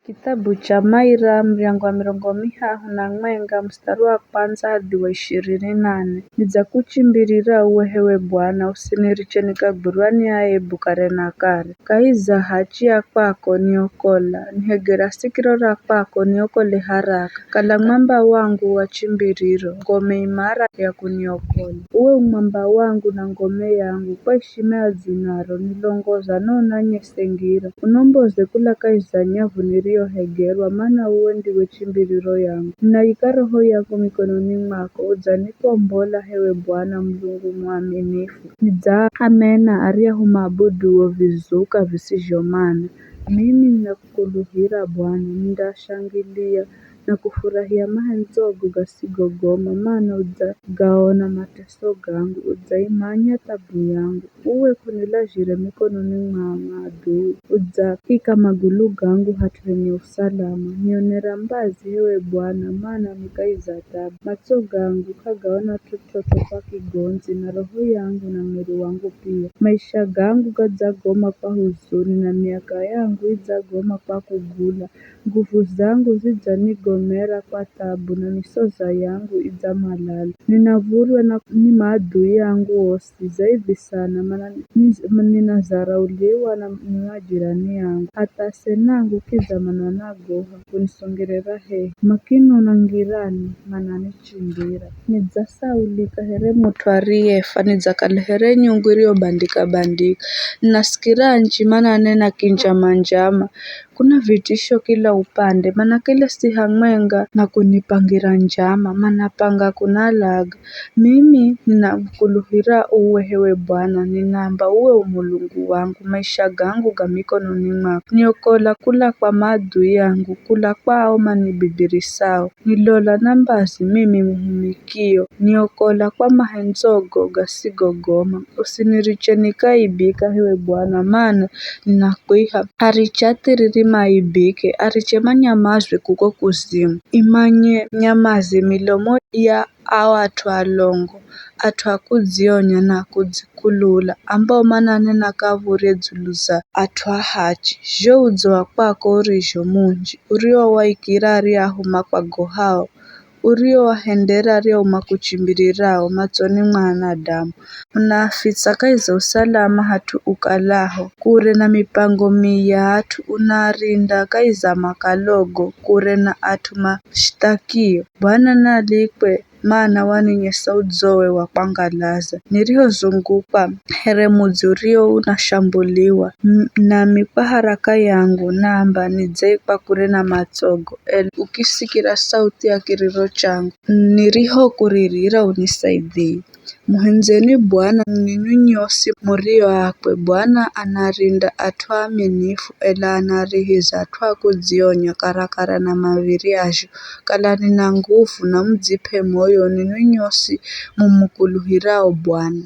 Kitabu cha Maira mriango wa 24 mstari wa kwanza hadi wa 28. Nidzakuchimbirira uwehewe Bwana, usiniriche nikagurwa niaibu kare na kare. Kaiza hachi ya kwako niokola, nihegera sikiro ra kwako niokole haraka. Kala mwamba wangu wa chimbiriro, ngome imara ya kuniokola. Uwe mwamba wangu na ngome yangu, kwa heshima ya zinaro nilongoza nona nyesengira. Unomboze kula kaiza nyavu niliohegerwa, maana uwe ndiwe chimbiriro yangu. Ninaika roho yako mikononi mwako, udzanikombola hewe Bwana Mlungu mwaminifu. Amena aria humaabudu vizuka visivyomaana. Mimi ninakukuluhira Bwana, nindashangilia na kufurahia mahenzogo gasigogoma, maana udzagaona mateso gangu, udzaimanya tabu yangu. Uwe kunilajire mikononi mwa maadui, udzakika magulu gangu hatu henye usalama. Nionera mbazi hewe Bwana, maana nikaiza tabu. Macho gangu kagaona tutoto kwa kigonzi, na roho yangu na mwili wangu pia. Maisha gangu gadzagoma kwa huzuni, na miaka yangu idzagoma kwa kugula. Nguvu zangu zidzanigomera kwa tabu, na misoza yangu idzamalala. Ninavurwa ni maadui yangu wose zaidi sana, maana ninazarauliwa na majirani yangu. Hata senangu kizamana nagoha kunisongerera hehi. Makino na ngirani mananichimbira. Nidzasaulika here mtu ariefa, nidzakalehere nyungu iliobandika bandika. Ninasikira nchi maana nena kinjamanjama. Kuna vitisho kila upande, maana kila sihamwenga na kunipangira njama, maana panga kunalaga. Mimi ninakuluhira uwe hewe Bwana, ninaamba uwe Mulungu wangu, maisha gangu gamikononi mwako. Niokola kula kwa maadui yangu, kula kwao manibidirisao. Nilola nambazi mimi muhumikio, niokola kwa mahenzogo gasigogoma. Usiniriche nikaibika hewe Bwana, maana ninakwiha. Arichatiriri maibike, ariche manyamazwe kuko kuzimu. Imanye nyamaze milomo ya awatu alongo, atu akudzionya na kudzikulula, ambao manane nakavure dzuluza atu ahachi. Jo udzo wa kwako urizho munji, urio waikira ariahuma kwa gohao, urio wahendera ariahuma kuchimbirirao matsoni mwanadamu. Unaafitsa kaiza usalama hatu ukalaho, kure na mipango miya hatu unarinda kaiza makalogo, kure na atu mashtakio. Bwana nalikwe, maana waninyesa udzowe wa kwangalaza. Nilihozunguka here mudzi urio unashambuliwa, nami kwa haraka yangu naamba nidzaikwa kure na matsogo. Ukisikira sauti ya kiriro changu, niriho kuririra unisaidie. Muhenzeni Bwana ninyi nyosi murio akwe. Bwana anarinda atu aminifu, ela anarihiza atu akudzionya karakara na maviri azho. Kalani na nguvu na mudzipe moyo ninyi nyosi mumukuluhirao Bwana.